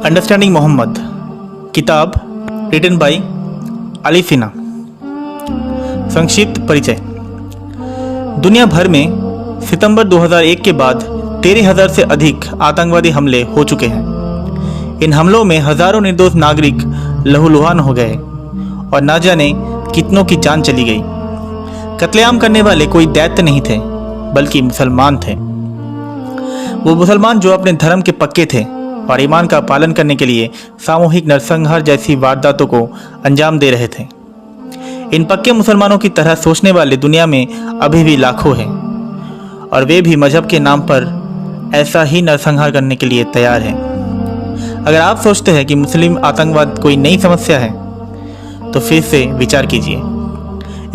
Understanding Mohammad, किताब written by Ali Sinha. संक्षिप्त परिचय। दुनिया भर में सितंबर 2001 के बाद 13,000 से अधिक आतंकवादी हमले हो चुके हैं। इन हमलों में हजारों निर्दोष नागरिक लहूलुहान हो गए और न जाने कितनों की जान चली गई। कत्लेआम करने वाले कोई दैत्य नहीं थे, बल्कि मुसलमान थे। वो मुसलमान जो अपने धर्म के पक्के थे और ईमान का पालन करने के लिए सामूहिक नरसंहार जैसी वारदातों को अंजाम दे रहे थे। इन पक्के मुसलमानों की तरह सोचने वाले दुनिया में अभी भी लाखों हैं और वे भी मजहब के नाम पर ऐसा ही नरसंहार करने के लिए तैयार हैं। अगर आप सोचते हैं कि मुस्लिम आतंकवाद कोई नई समस्या है तो फिर से विचार कीजिए।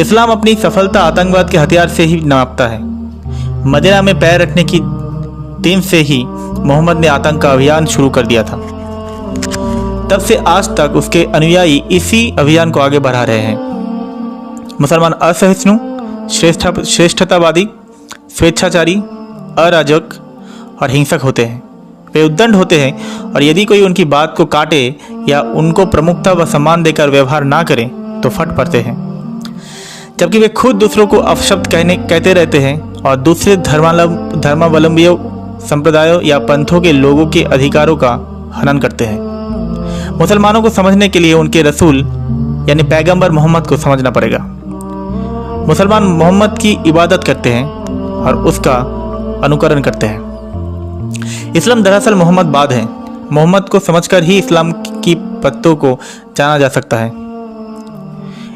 इस्लाम अपनी सफलता आतंकवाद के हथियार से ही नापता है। मदीना में पैर रखने की दिन से ही मोहम्मद ने आतंक का अभियान शुरू कर दिया था। तब से आज तक उसके अनुयायी इसी अभियान को आगे बढ़ा रहे हैं। मुसलमान असहिष्णु, श्रेष्ठतावादी, स्वेच्छाचारी, अराजक और हिंसक होते हैं। वे उद्दंड होते हैं और यदि कोई उनकी बात को काटे या उनको प्रमुखता व सम्मान देकर व्यवहार ना करे तो फट पड़ते हैं। जबकि वे खुद दूसरों को अपशब्द कहते रहते हैं और दूसरे धर्मावलंबियों, संप्रदायों या पंथों के लोगों के अधिकारों का हनन करते हैं। मुसलमानों को समझने के लिए उनके रसूल यानी पैगंबर मोहम्मद को समझना पड़ेगा। मुसलमान मोहम्मद की इबादत करते हैं और उसका अनुकरण करते हैं। इस्लाम दरअसल मोहम्मद बाद है। मोहम्मद को समझकर ही इस्लाम की पत्तों को जाना जा सकता है।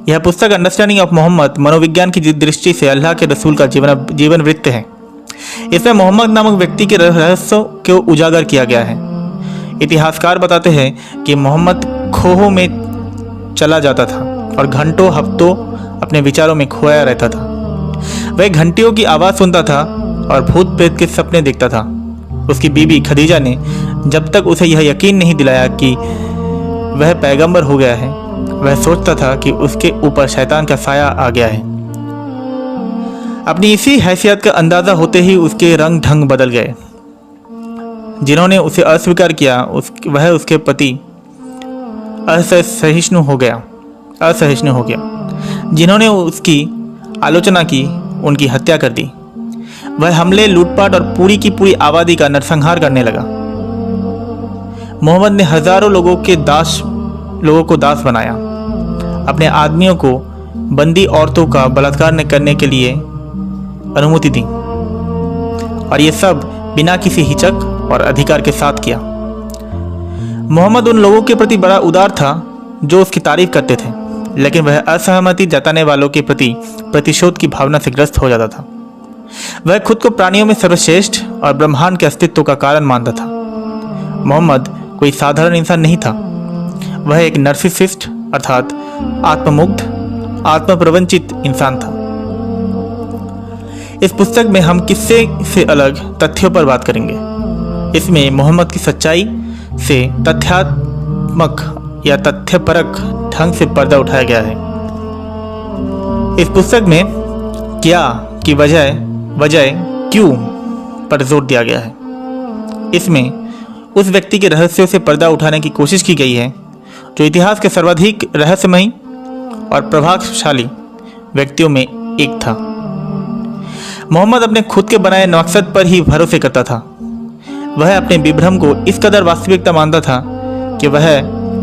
यह पुस्तक अंडरस्टैंडिंग ऑफ मोहम्मद मनोविज्ञान की दृष्टि से अल्लाह के रसूल का जीवन वृत्त है। इसमें मोहम्मद नामक व्यक्ति के रहस्यों को उजागर किया गया है। इतिहासकार बताते हैं कि मोहम्मद खोहों में चला जाता था और घंटों हफ्तों अपने विचारों में खोया रहता था। वह घंटियों की आवाज़ सुनता था और भूत प्रेत के सपने देखता था। उसकी बीबी खदीजा ने जब तक उसे यह यकीन नहीं दिलाया कि वह पैगंबर हो गया है, वह सोचता था कि उसके ऊपर शैतान का साया आ गया है। अपनी इसी हैसियत का अंदाज़ा होते ही उसके रंग ढंग बदल गए। जिन्होंने उसे अस्वीकार किया वह उसके प्रति असहिष्णु हो गया। जिन्होंने उसकी आलोचना की उनकी हत्या कर दी। वह हमले, लूटपाट और पूरी की पूरी आबादी का नरसंहार करने लगा। मोहम्मद ने हजारों लोगों को दास बनाया। अपने आदमियों को बंदी औरतों का बलात्कार करने के लिए अनुमति दी और ये सब बिना किसी हिचक और अधिकार के साथ किया। मोहम्मद उन लोगों के प्रति बड़ा उदार था जो उसकी तारीफ करते थे, लेकिन वह असहमति जताने वालों के प्रति प्रतिशोध की भावना से ग्रस्त हो जाता था। वह खुद को प्राणियों में सर्वश्रेष्ठ और ब्रह्मांड के अस्तित्व का कारण मानता था। मोहम्मद कोई साधारण इंसान नहीं था। वह एक नर्सिसिस्ट अर्थात आत्ममुग्ध, आत्मप्रवंचित इंसान था। इस पुस्तक में हम किस्से से अलग तथ्यों पर बात करेंगे। इसमें मोहम्मद की सच्चाई से तथ्यात्मक या तथ्यपरक ढंग से पर्दा उठाया गया है। इस पुस्तक में क्या की वजह क्यों पर जोर दिया गया है। इसमें उस व्यक्ति के रहस्यों से पर्दा उठाने की कोशिश की गई है जो इतिहास के सर्वाधिक रहस्यमयी और प्रभावशाली व्यक्तियों में एक था। मोहम्मद अपने खुद के बनाए मकसद पर ही भरोसे करता था। वह अपने विभ्रम को इस कदर वास्तविकता मानता था कि वह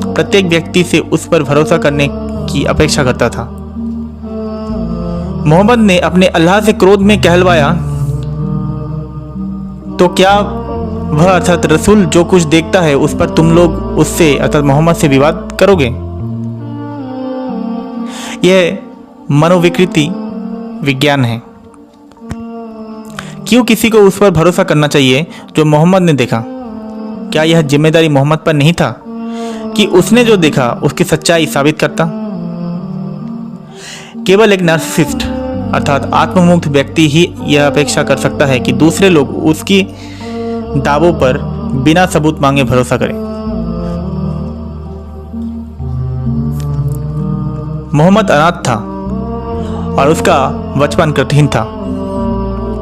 प्रत्येक व्यक्ति से उस पर भरोसा करने की अपेक्षा करता था। मोहम्मद ने अपने अल्लाह से क्रोध में कहलवाया तो क्या वह अर्थात रसूल जो कुछ देखता है उस पर तुम लोग उससे अर्थात मोहम्मद से विवाद करोगे। यह मनोविकृति विज्ञान है। क्यों किसी को उस पर भरोसा करना चाहिए जो मोहम्मद ने देखा? क्या यह जिम्मेदारी मोहम्मद पर नहीं था कि उसने जो देखा उसकी सच्चाई साबित करता? केवल एक नार्सिसिस्ट अर्थात आत्ममुग्ध व्यक्ति ही यह अपेक्षा कर सकता है कि दूसरे लोग उसकी दावों पर बिना सबूत मांगे भरोसा करें। मोहम्मद अनाथ था और उसका बचपन कठिन था।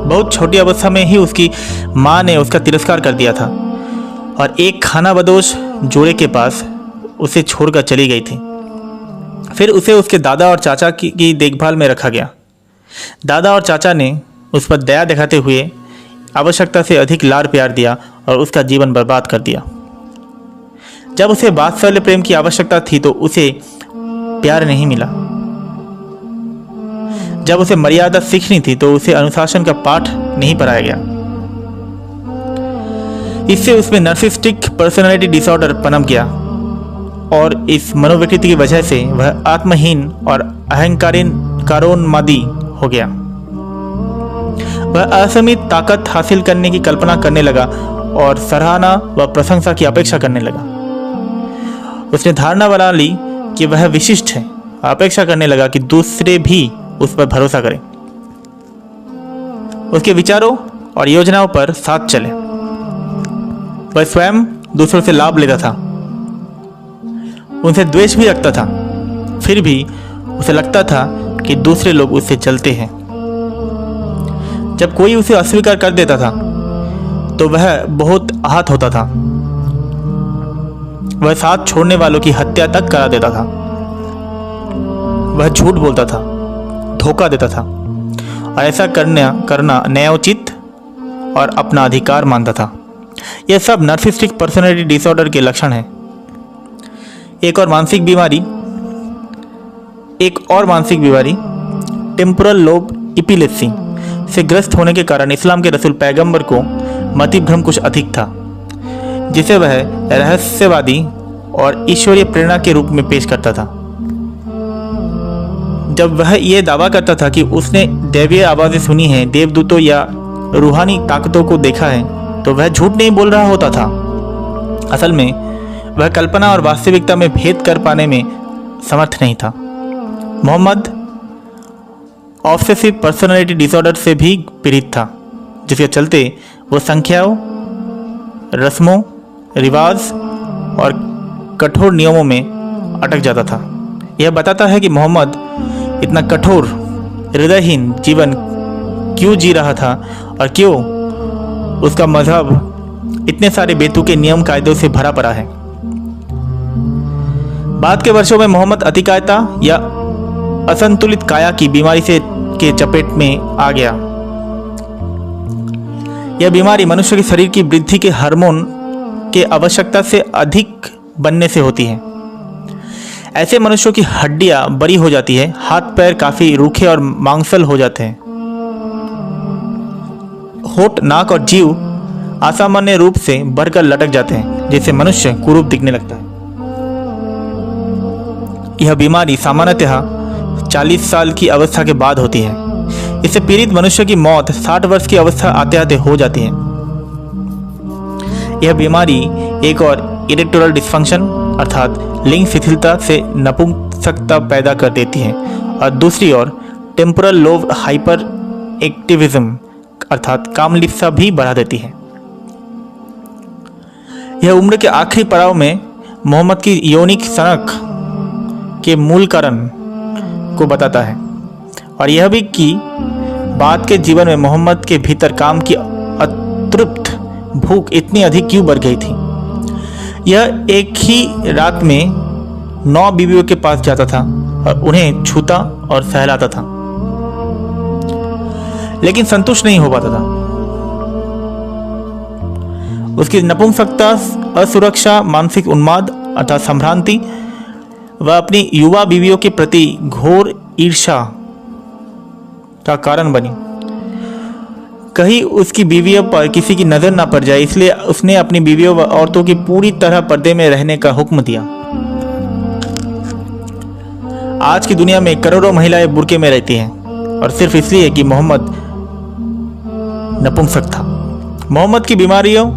बहुत छोटी अवस्था में ही उसकी मां ने उसका तिरस्कार कर दिया था और एक खानाबदोश जोड़े के पास उसे छोड़कर चली गई थी। फिर उसे उसके दादा और चाचा की देखभाल में रखा गया। दादा और चाचा ने उस पर दया दिखाते हुए आवश्यकता से अधिक लाड़ प्यार दिया और उसका जीवन बर्बाद कर दिया। जब उसे वात्सल्य प्रेम की आवश्यकता थी तो उसे प्यार नहीं मिला। जब उसे मर्यादा सीखनी थी तो उसे अनुशासन का पाठ नहीं पढ़ाया गया। इससे उसमें नार्सिसिस्टिक पर्सनालिटी डिसऑर्डर पनप गया और इस मनोविकृति की वजह से वह आत्महीन और अहंकारोन्मादी हो गया। वह असीमित ताकत हासिल करने की कल्पना करने लगा और सराहना व प्रशंसा की अपेक्षा करने लगा। उसने धारणा बना ली कि वह विशिष्ट है, अपेक्षा करने लगा कि दूसरे भी उस पर भरोसा करें, उसके विचारों और योजनाओं पर साथ चले। वह स्वयं दूसरों से लाभ लेता था, उनसे द्वेष भी रखता था, फिर भी उसे लगता था कि दूसरे लोग उससे जलते हैं। जब कोई उसे अस्वीकार कर देता था तो वह बहुत आहत होता था। वह साथ छोड़ने वालों की हत्या तक करा देता था। वह झूठ बोलता था, धोखा देता था और ऐसा करना न्यायोचित और अपना अधिकार मानता था। यह सब नार्सिसिस्टिक पर्सनालिटी डिसऑर्डर के लक्षण हैं। एक और मानसिक बीमारी टेम्पोरल लोब एपिलेप्सी से ग्रस्त होने के कारण इस्लाम के रसूल पैगंबर को मतिभ्रम कुछ अधिक था, जिसे वह रहस्यवादी और ईश्वरीय प्रेरणा के रूप में पेश करता था। जब वह यह दावा करता था कि उसने दैवीय आवाज़ें सुनी हैं, देवदूतों या रूहानी ताकतों को देखा है, तो वह झूठ नहीं बोल रहा होता था। असल में वह कल्पना और वास्तविकता में भेद कर पाने में समर्थ नहीं था। मोहम्मद ऑब्सेसिव पर्सनालिटी डिसऑर्डर से भी पीड़ित था, जिसके चलते वो संख्याओं, रस्मों, रिवाज और कठोर नियमों में अटक जाता था। यह बताता है कि मोहम्मद इतना कठोर, हृदयहीन जीवन क्यों जी रहा था और क्यों उसका मजहब इतने सारे बेतुके नियम कायदों से भरा पड़ा है। बाद के वर्षों में मोहम्मद अतिकायता या असंतुलित काया की बीमारी के चपेट में आ गया। यह बीमारी मनुष्य के शरीर की वृद्धि के हार्मोन के आवश्यकता से अधिक बनने से होती है। ऐसे मनुष्यों की हड्डियां बड़ी हो जाती है, हाथ पैर काफी रूखे और मांसल हो जाते हैं। होठ, नाक और जीव असामान्य रूप से बढ़कर लटक जाते हैं, जिससे मनुष्य कुरूप दिखने लगता है। यह बीमारी सामान्यतः 40 साल की अवस्था के बाद होती है। इससे पीड़ित मनुष्य की मौत 60 वर्ष की अवस्था आते आते हो जाती है। यह बीमारी एक और इरेक्टोरल डिस्फंक्शन अर्थात लिंग शिथिलता से नपुंसकता पैदा कर देती है और दूसरी ओर टेम्पोरल लोब हाइपर एक्टिविज्म अर्थात कामलिप्सा भी बढ़ा देती है। यह उम्र के आखिरी पड़ाव में मोहम्मद की यौनिक सनक के मूल कारण को बताता है और यह भी कि बाद के जीवन में मोहम्मद के भीतर काम की अतृप्त भूख इतनी अधिक क्यों बढ़ गई थी। यह एक ही रात में 9 बीवियों के पास जाता था और उन्हें छूता और सहलाता था, लेकिन संतुष्ट नहीं हो पाता था। उसकी नपुंसकता, असुरक्षा, मानसिक उन्माद अर्थात संभ्रांति वह अपनी युवा बीवियों के प्रति घोर ईर्ष्या का कारण बनी। कहीं उसकी बीवियों पर किसी की नजर ना पड़ जाए, इसलिए उसने अपनी बीवियों व औरतों की पूरी तरह पर्दे में रहने का हुक्म दिया। आज की दुनिया में करोड़ों महिलाएं बुर्के में रहती हैं और सिर्फ इसलिए कि मोहम्मद नपुंसक था। मोहम्मद की बीमारियों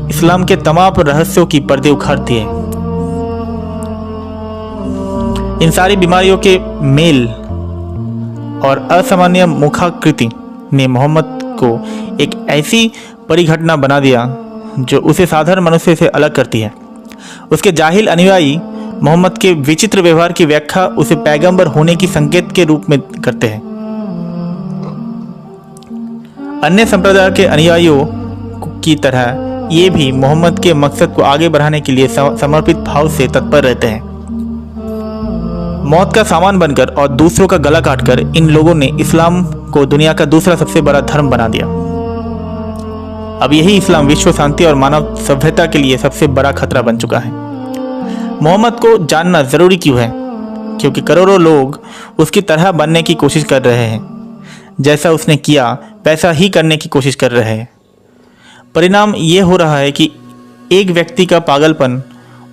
इस्लाम के तमाम रहस्यों की पर्दे उखाड़ती है। इन सारी बीमारियों के मेल और असामान्य मुखाकृति ने मोहम्मद को एक ऐसी परिघटना बना दिया जो उसे साधारण मनुष्य से अलग करती है। उसके जाहिल अनुयायी मोहम्मद के विचित्र व्यवहार की व्याख्या उसे पैगंबर होने की संकेत के रूप में करते हैं। अन्य संप्रदाय के अनुयायियों की तरह ये भी मोहम्मद के मकसद को आगे बढ़ाने के लिए समर्पित भाव से तत्पर रहते हैं। मौत का सामान बनकर और दूसरों का गला काटकर इन लोगों ने इस्लाम को दुनिया का दूसरा सबसे बड़ा धर्म बना दिया। अब यही इस्लाम विश्व शांति और मानव सभ्यता के लिए सबसे बड़ा खतरा बन चुका है। मोहम्मद को जानना जरूरी क्यों है? क्योंकि करोड़ों लोग उसकी तरह बनने की कोशिश कर रहे हैं। जैसा उसने किया वैसा ही करने की कोशिश कर रहे हैं। परिणाम ये हो रहा है कि एक व्यक्ति का पागलपन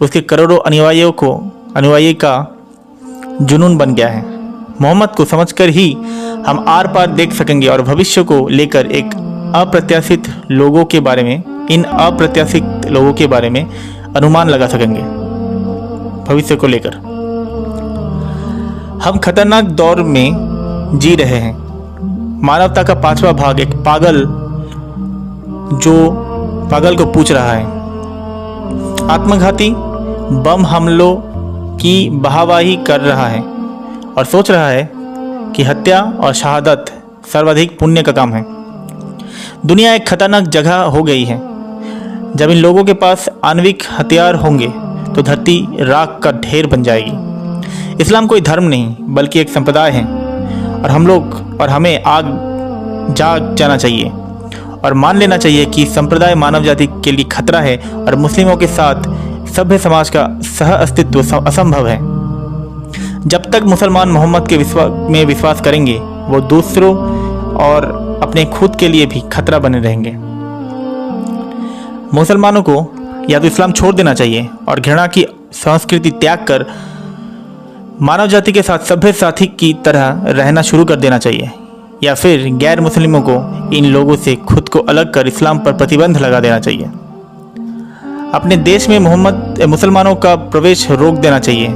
उसके करोड़ों अनुयायी का जुनून बन गया है। मोहम्मद को समझकर ही हम आर पार देख सकेंगे और भविष्य को लेकर इन अप्रत्याशित लोगों के बारे में अनुमान लगा सकेंगे। भविष्य को लेकर हम खतरनाक दौर में जी रहे हैं। मानवता का 5वां भाग एक पागल को पूछ रहा है। आत्मघाती बम हमलों की वाहवाही कर रहा है और सोच रहा है कि हत्या और शहादत सर्वाधिक पुण्य का काम है। दुनिया एक खतरनाक जगह हो गई है। जब इन लोगों के पास आणविक हथियार होंगे तो धरती राख का ढेर बन जाएगी। इस्लाम कोई धर्म नहीं बल्कि एक संप्रदाय है और हमें जाग जाना चाहिए और मान लेना चाहिए कि संप्रदाय मानव जाति के लिए खतरा है और मुस्लिमों के साथ सभ्य समाज का सह अस्तित्व असंभव है। जब तक मुसलमान मोहम्मद के विश्वास करेंगे वो दूसरों और अपने खुद के लिए भी खतरा बने रहेंगे। मुसलमानों को या तो इस्लाम छोड़ देना चाहिए और घृणा की संस्कृति त्याग कर मानव जाति के साथ सभ्य साथी की तरह रहना शुरू कर देना चाहिए, या फिर गैर मुस्लिमों को इन लोगों से खुद को अलग कर इस्लाम पर प्रतिबंध लगा देना चाहिए। अपने देश में मुसलमानों का प्रवेश रोक देना चाहिए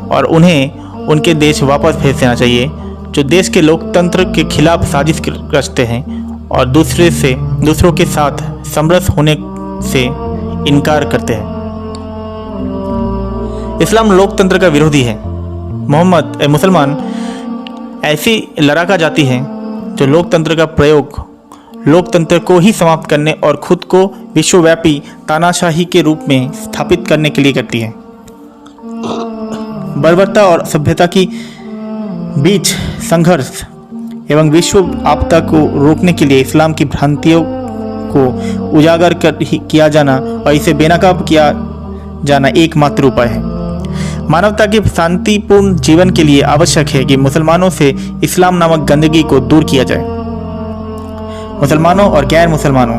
और उन्हें उनके देश वापस भेज देना चाहिए जो देश के लोकतंत्र के खिलाफ साजिश रचते हैं और दूसरों के साथ समरस होने से इनकार करते हैं। इस्लाम लोकतंत्र का विरोधी है। मुसलमान ऐसी लड़ाका जाति है जो लोकतंत्र का प्रयोग लोकतंत्र को ही समाप्त करने और खुद को विश्वव्यापी तानाशाही के रूप में स्थापित करने के लिए करती है। बर्बरता और सभ्यता की बीच संघर्ष एवं विश्व आपदा को रोकने के लिए इस्लाम की भ्रांतियों को उजागर किया जाना और इसे बेनकाब किया जाना एकमात्र उपाय है। मानवता के शांतिपूर्ण जीवन के लिए आवश्यक है कि मुसलमानों से इस्लाम नामक गंदगी को दूर किया जाए। मुसलमानों और गैर मुसलमानों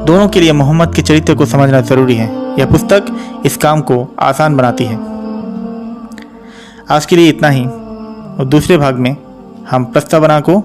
दोनों के लिए मोहम्मद के चरित्र को समझना जरूरी है। यह पुस्तक इस काम को आसान बनाती है। आज के लिए इतना ही और दूसरे भाग में हम प्रस्तावना को